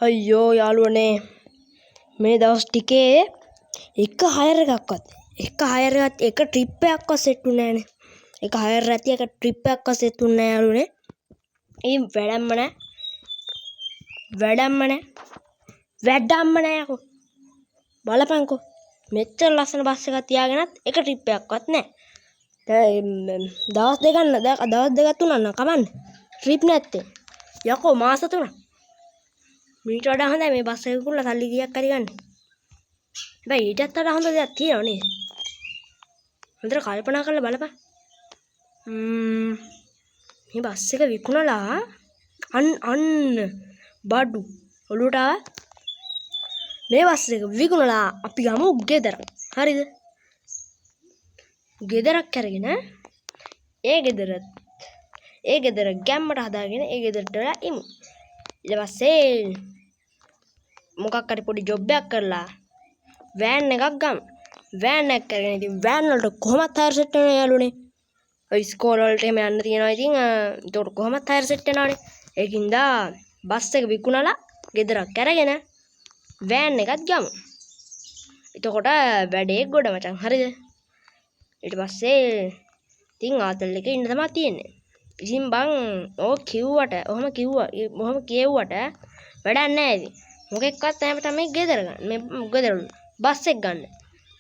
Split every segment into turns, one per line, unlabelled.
අයියෝ යාළුවනේ මේ දවස් ටිකේ එක හයර් එකක්වත් එක ට්‍රිප් එකක්වත් සෙට් වුණේ නැහනේ. එක හයර් ඇති එක ට්‍රිප් එකක්වත් සෙට් වුණේ නැහැ යාළුවනේ. ඊ වැඩක්ම නැහැ යකෝ. බලපන්කෝ මෙච්චර ලස්සන බස් එකක් තියාගෙනත් එක ට්‍රිප් එකක්වත් නැහැ. දවස් දෙකක් තුනක් නම් කමන්නේ ට්‍රිප් නැත්තේ. යකෝ මාස 3ක්. මීට වඩා හොඳයි මේ බස් එක කුල්ල සල්ලි කීයක් හරි ගන්න. හැබැයි ඊටත් වඩා හොඳ දෙයක් තියෙනවා නේද? හොඳට කල්පනා කරලා බලපන්. මේ බස් එක විකුණලා අන්න බඩු ඔලුවට ආවා. මේ බස් එක විකුණලා අපි ගමු ගෙදර. හරිද? ගෙදරක් අරගෙන ඒ ගෙදර ගැම්මට හදාගෙන ඒ ගෙදරට ඉමු. ඊට පස්සේ මොකක් හරි පොඩි ජොබ් එකක් කරලා වෑන් එකක් ගමු. වෑන් එකක් කරගෙන ඉතින් වෑන් වලට කොහොමත් හයර් සෙට් වෙනවා යාළුවනේ. ඔය ස්කෝල් වලට එහෙම යන්න තියෙනවා ඉතින් ඒකට කොහොමත් හයර් සෙට් වෙනවානේ. ඒකින්ද බස් එක විකුණලා ගෙදරක් අරගෙන වෑන් එකක් ගමු. එතකොට වැඩේ ගොඩ මචං. හරිද? ඊට පස්සේ ඉතින් ආතල් එකේ ඉන්න තමයි තියෙන්නේ. ඉතින් බං ඔහොම කියෙව්වට වැඩක් නැහැ ඉතින්. මොකෙක්වත් නැහැ තමයි ගෙදර ගන්න. මේ ගෙදර බස් එක ගන්න.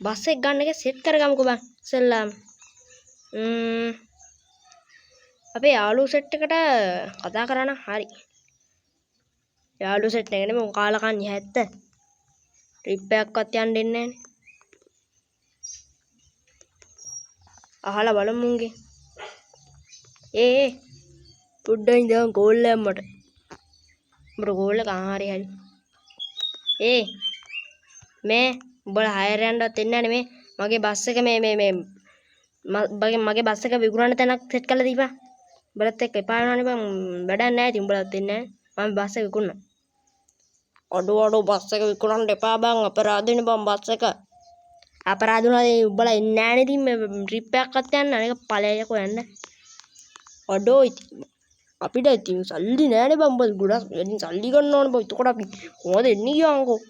බස් එක ගන්න එක සෙට් කරගමුකෝ බං. ඉස්සෙල්ලාම අපේ යාළුවෝ සෙට් එකට කතා කරා නම් හරි. යාළුවෝ සෙට් එකනේ මොකක් කාලකන්‍ය හැත්ත. ට්‍රිප් එකක්වත් යන්න දෙන්නේ නැහනේ. අහලා බලමු මුන්ගේ. පුඩ්ඩයි ඉඳන් කෝල් එකක් මට. උඹට කෝල් එක හරි. මේ උඹලා හයර් යන්නවත් එන්නේ නැහැ නේ. මගේ බස් එක මගේ බස් එක විකුණන්න තැනක් සෙට් කරලා දීපන්. උඹලත් එක්ක එපා වෙනවනේ බං. වැඩක් නැහැ ඉතින් උඹලත් එන්නේ නැහැ. මම බස් එක විකුණනවා. අඩෝ බස් එක විකුණන්න එපා බං. අපරාධනේ බං බස් එක. අපරාධ වුණා උඹලා එන්නේ නැහැ නේ ඉතින් මේ ට්‍රිප් එකක්වත් යන්න. අනේක ඵලයකෝ යන්න. අඩෝ ඉතින් අපිට ඉතින් සල්ලි නැහැනේ බං. උඹ ගොඩක් වැඩි සල්ලි ගන්න ඕනේ බං. එතකොට අපි කොහොමද එන්නේ කියන්කෝ.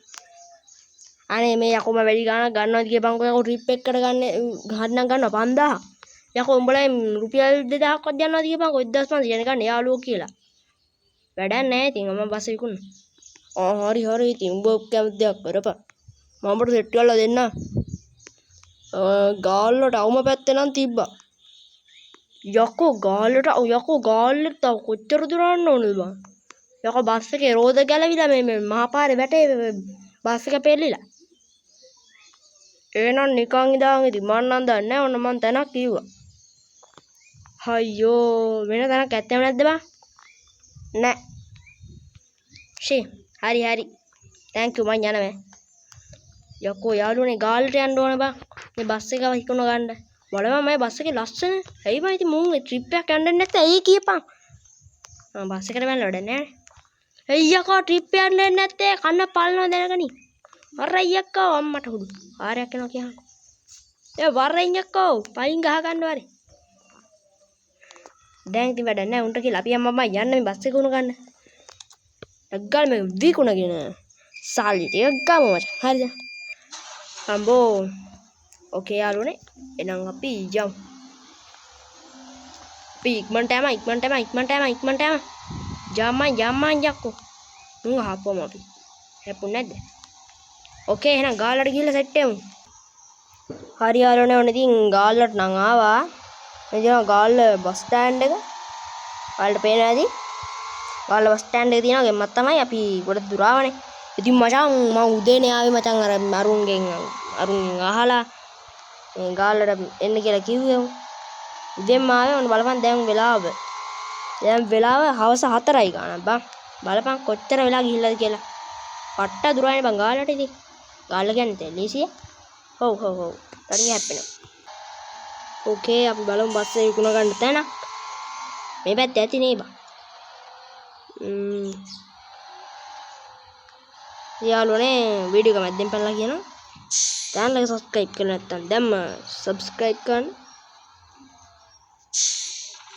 අනේ මේ යකෝ මම වැඩි ගාණක් ගන්නවද කියපන්කෝ. යකෝ ට්‍රිප් එකකට ගන්නම් ගන්නවා 5000. යකෝ උඹලා රුපියල් 2000ක්වත් ගන්නවද කියපන්කෝ. 1500 යන ගන්න යාළුවෝ කියලා. වැඩක් නැහැ ඉතින් මම බස් විකුණන. හරි ඉතින් උඹ කැමති දෙයක් කරපන්. මම උඹට සෙට් කරලා දෙන්න. ගාල්ලට අවම පැත්තේ නම් තිබ්බා. යකෝ ගාල්ලට තව කොච්චර දුර යන්න ඕනද බං? යකෝ බස් එකේ රෝද ගැලවිලා මේ මහපාරේ වැටේ බස් එක පෙරලිලා. එහෙනම් නිකන් ඉඳන් ඉතින් මන් නම් දන්නේ නැහැ. ඔන්න මන් තැනක් කිව්වා. අයියෝ වෙන තැනක් ඇත්තම නැද්ද බං? නෑ. හරි. තෑන්ක් යූ මං යනවා. යකෝ යාළුවනේ ගාල්ලට යන්න ඕන බං. මේ බස් එක විකුණ ගන්න. බලමු මේ බස් එකේ ලස්සන. ඇයි බං ඉතින් මුන් ට්‍රිප් එකක් යන්න නැත්නම් ඇයි කියපන්. බස් එකට බැලලා වැඩ නැහැ. ඇයි යකෝ ට්‍රිප් එකක් යන්න නැත්තේ? කන්න පල්නවා දැනගනි. වරයි යකෝ අම්මට හුඩු. ආරයක් එනවා කියහන්කෝ. වරයි යකෝ පයින් ගහ ගන්න වරේ. දැන් ඉතින් වැඩ නැහැ උන්ට කියලා අපි අම්මා යන්න මේ බස් එක උණ ගන්න. අග්ගල් මේ විකුණගෙන සල්ලි ටික ගමු මචං. හරිද? අම්බෝ ඕකේ යාළුවනේ. එහෙනම් අපි යමු. අපි ඉක්මනට යමු. යම්මන් යක්කෝ. මුං හප්පමු අපි. හැප්පුන්නේ නැද්ද? ඕකේ එහෙනම් ගාල්ලට ගිහලා සෙට් වෙමු. හරි යාළුවනේ ඔන්න ඉතින් ගාල්ලට නම් ආවා. මේ ගාල්ල බස් ස්ටෑන්ඩ් එක. ඔයාලට පේනවා ඇති. ගාල්ල බස් ස්ටෑන්ඩ් එකේ තියෙනවා ගෙම්මක් තමයි අපි ගොඩ දුර ආවනේ. ඉතින් මචං මම උදේනේ ආවේ මචං අර අරුන්ගෙන් අහලා ගාල්ලට එන්න කියලා කිව්වේ. උදේම ආවේ ඔන්න බලපන් දැන් වෙලාව හවස 4යි ගානක් බං. බලපන් කොච්චර වෙලා ගිහිල්ලාද කියලා. පට්ට දුරයිනේ බං ගාල්ලට ඉතින්. ගාල්ල කියන්නේ තෙලිසිය. ඔව්. තරි හැප්පෙනවා. ඕකේ අපි බලමු බස් එක විකුණ ගන්න තැන. මේ පැත්තේ ඇති නේ බං. යාළුවනේ වීඩියෝ එක මැද්දෙන් පැනලා කියනවා. channel එක subscribe කරලා නැත්නම් දැම්ම subscribe කරන්න.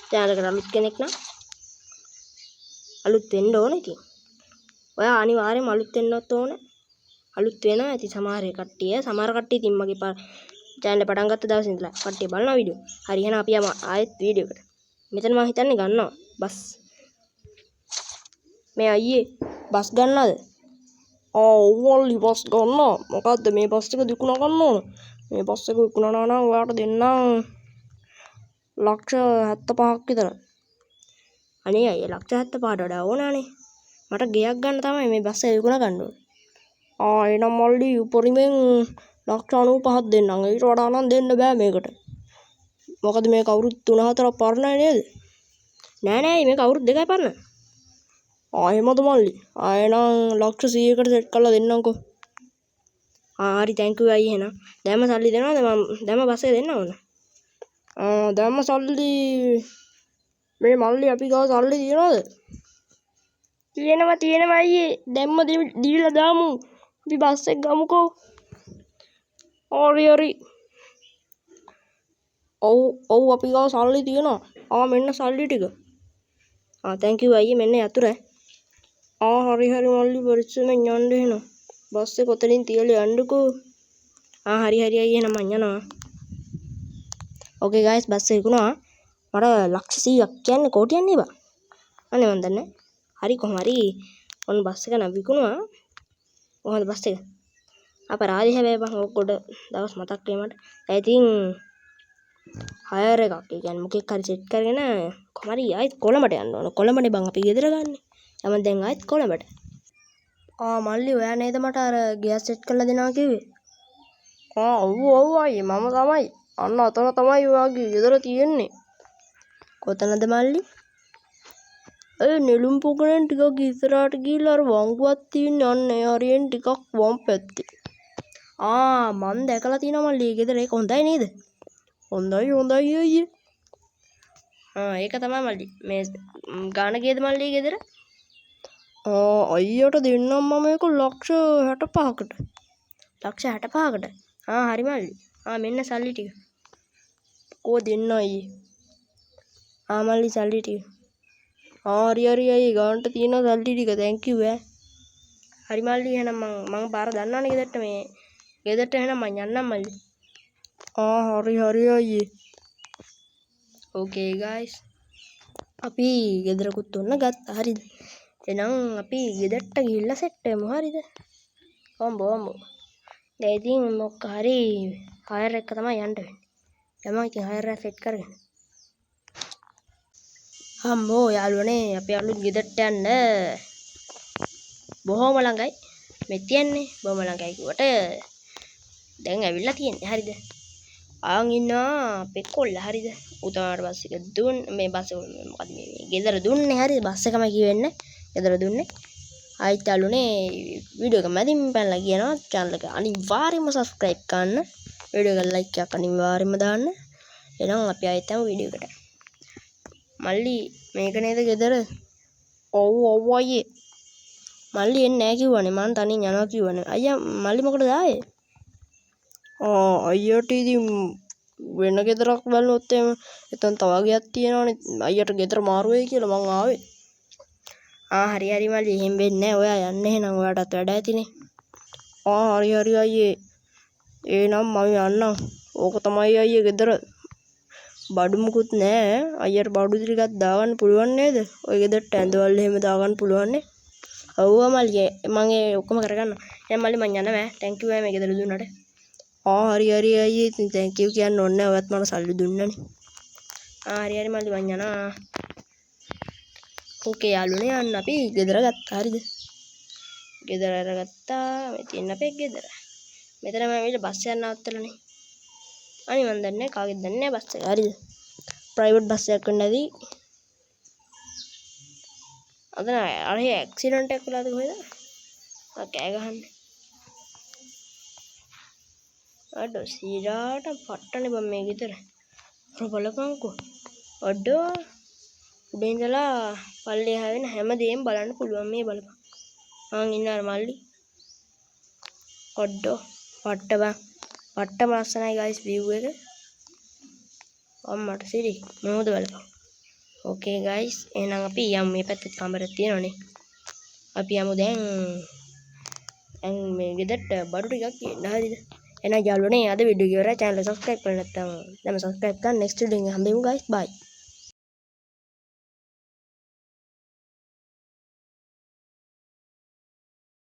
channel එකට අලුත් කෙනෙක් නම් අලුත් වෙන්න ඕනේ ඉතින්. ඔයා අනිවාර්යයෙන්ම අලුත් වෙන්නත් ඕන. අලුත් වෙනවා ඇති සමහර කට්ටිය ඉතින් මගේ channel එක පටන් ගත්ත දවසේ ඉඳලා කට්ටිය බලනවා වීඩියෝ. හරි එහෙනම් අපි යමු ආයෙත් වීඩියෝ එකට. මෙතන මම හිතන්නේ ගන්නවා බස්. මේ අයියේ බස් ගන්නවද? ඔව්වල්ලි බස් ගන්නවා. මොකද්ද මේ බස් එක විකුණා ගන්න ඕන. මේ බස් එක විකුණනවා නම් ඔයාට දෙන්නම් ලක්ෂ 75ක් විතර. අනේ අයියේ ලක්ෂ 75ට වඩා ඕනනේ. මට ගෙයක් ගන්න තමයි මේ බස් එක විකුණා ගන්න ඕනේ. එනම් මල්ලි උපරිමෙන් ලක්ෂ 95ක් දෙන්නම්. ඊට වඩා නම් දෙන්න බෑ මේකට. මොකද මේක අවුරුදු 3-4ක් පරණයි නේද? නෑ මේක අවුරුදු 2යි පරණ. එහෙමද මල්ලි? එනම් ලක්ෂ 100කට සෙට් කරලා දෙන්නම්කෝ. හරි thank you අයියේ එහෙනම්. දැම්ම සල්ලි දෙනවද? මම දැම්ම බස් එක දෙන්න ඕන. දැම්ම සල්ලි මේ මල්ලි අපි ගාව සල්ලි තියනවද? තියෙනවා අයියේ. දැම්ම දීලා දාමු. අපි බස් එක ගමුකෝ. හරි. ඔව් අපි ගාව සල්ලි තියෙනවා. මෙන්න සල්ලි ටික. thank you අයියේ මෙන්න යතුර. හරි මල්ලි පරිස්සමෙන් යන්න එහෙනම්. බස් එක කොතනින් තියලා යන්නකෝ. හරි අයියේ එහෙනම් මං යනවා. ඕකේ ගයිස් බස් එක විකුණා. මට ලක්ෂ 100ක් කියන්නේ කෝටියක් නේ බා. අනේ මන් දන්නේ. හරි කොහොම හරි ඔන්න බස් එක නම් විකුණුවා. කොහොමද බස් එක? අපරාධි හැබැයි බං ඔක්කොට දවස් මතක් වෙයි මට. ඉතින් හයර් එකක්. ඒ කියන්නේ මොකෙක් හරි සෙට් කරගෙන කොහොම හරි ආයෙත් කොළඹට යන්න ඕන. කොළඹනේ බං අපි ගෙදර ගන්නෙ. යමන් දැන් ආයෙත් කොළඹට. මල්ලි ඔයා නේද මට අර ගෑස් සෙට් කරලා දෙනවා කිව්වේ? ඔව් අයියේ මම තමයි. අන්න අතන තමයි ඔයාගේ ගෙදර තියෙන්නේ. කොතනද මල්ලි? නෙළුම් පොකරෙන් ටිකක් ඉස්සරහට ගිහිල්ලා අර වංගුවක් තියෙන්නේ අන්න ඒ හරියෙන් ටිකක් වම් පැත්තේ. මං දැකලා තියෙනවා මල්ලි ගෙදර. ඒක හොඳයි නේද? හොඳයි අයියේ. ඒක තමයි මල්ලි. මේ ගාන ගියද මල්ලි ගෙදර? අයියට දෙන්නම් මම ඒක ලක්ෂ 65කට. ලක්ෂ 65කට? හරි මල්ලි. මෙන්න සල්ලි ටික. කෝ දෙන්න අයියේ. මල්ලි සල්ලි ටික. හරි අයියේ ගානට තියෙන සල්ලි ටික thank you හරි මල්ලි එහෙනම් මම පාර දන්නවනේ ගෙදරට මේ ගෙදරට එහෙනම් මං යන්නම් මල්ලි. හරි අයියේ. ඕකේ ගයිස්. අපි ගෙදරකුත් ඔන්න ගත්තා. හරිද? එහෙනම් අපි ගෙදරට ගිහිල්ලා සෙට් වෙමු. හරිද? ඔම්බෝ. දැන් ඉතින් මොකක් හරි හයර් එක තමයි යන්න වෙන්නේ. යමු ඉතින් හයර් එක සෙට් කරගෙන. අම්මෝ යාළුවනේ අපි අලුත් ගෙදරට යන්න බොහොම ළඟයි. මේ තියන්නේ බොහොම ළඟයි කිව්වට දැන් ඇවිල්ලා තියෙන්නේ. හරිද? ඉන්නවා අපේ කොල්ලා. හරිද? උතාට බස් එක මේ බස් එක මොකද මේ ගෙදර දුන්නේ. හරිද? බස් එකම කියෙන්නේ ගෙදර දුන්නේ. ආයිත් යාළුවනේ වීඩියෝ එක මැදින් පැනලා කියනවා channel එක අනිවාර්යයෙන්ම subscribe කරන්න. වීඩියෝ එක like එකක් අනිවාර්යයෙන්ම දාන්න. එහෙනම් අපි ආයෙත් යමු වීඩියෝ එකට. මල්ලි මේක නේද ගෙදර? ඔව් අයියේ. මල්ලි එන්නේ නැහැ කිව්වනේ. මං තනියෙන් යනවා කිව්වනේ. අයියා මල්ලි මොකටද ආවේ? අයියට ඉතින් වෙන ගෙදරක් බලනොත් එහෙම එතන තව ගයක් තියෙනවනේ. අයියට ගෙදර මාරු වෙයි කියලා මං ආවේ. හරි මල්ලි එහෙම වෙන්නේ නැහැ. ඔයා යන්න එහෙනම් ඔයාටත් වැඩ ඇතිනේ. හරි අයියේ. එහෙනම් මම යන්නම්. ඕක තමයි අයියේ ගෙදර. බඩු මුකුත් නෑ. අයියට බඩු ටිකක් දාගන්න පුළුවන් නේද? ඔය ගෙදරට ඇඳවල් එහෙම දාගන්න පුළුවන් නේ. ඔව් මල්ලි මම ඒ ඔක්කොම කරගන්නවා. දැන් මල්ලි මං යනවා. thank you මේ ගෙදර දුන්නට. හරි අයියේ. ඉතින් thank you කියන්න ඕනේ නැහැ. ඔයත් මට සල්ලි දුන්නනේ. හරි මල්ලි මං යනවා. ඕකේ යාළුවනේ යන්න අපි ගෙදර ගත්තා. හරිද? ගෙදර අරගත්තා. මේ තියෙන අපේ ගෙදර. මෙතන මම ඇවිල්ලා බස් එක නවත්තලානේ. අනේ මන් දන්නේ කාගෙද දන්නේ බස් එක. හරිද? ප්‍රයිවට් බස් එකක් වෙන්නදී. අද අර ඇක්සිඩන්ට් එකක් වෙලාද කොහෙද? කෑ ගහන්නේ. අඩෝ සීරාට පට්ටනේ බම් මේ ගෙදර. අර බලපංකෝ. අඩෝ උඩින් ඉඳලා පල්ලේ හැවෙන හැමදේම බලන්න පුළුවන් මේ බලපන්. ඉන්න අර මල්ලි. අඩෝ පට්ටම ලස්සනයි guys view එක. අම්මට සිරි මොනවද බලපන්. ඕකේ guys එහෙනම් අපි යමු මේ පැත්තේ කාමරයක් තියෙනවනේ. අපි යමු දැන් මේ ගෙදරට බඩු ටිකක් කියන්න හරිද එහෙනම් යාළුවනේ අද වීඩියෝ එක ඉවරයි channel එක subscribe කරලා නැත්නම් දැන් subscribe කරන්න next video එකෙන් හම්බෙමු guys bye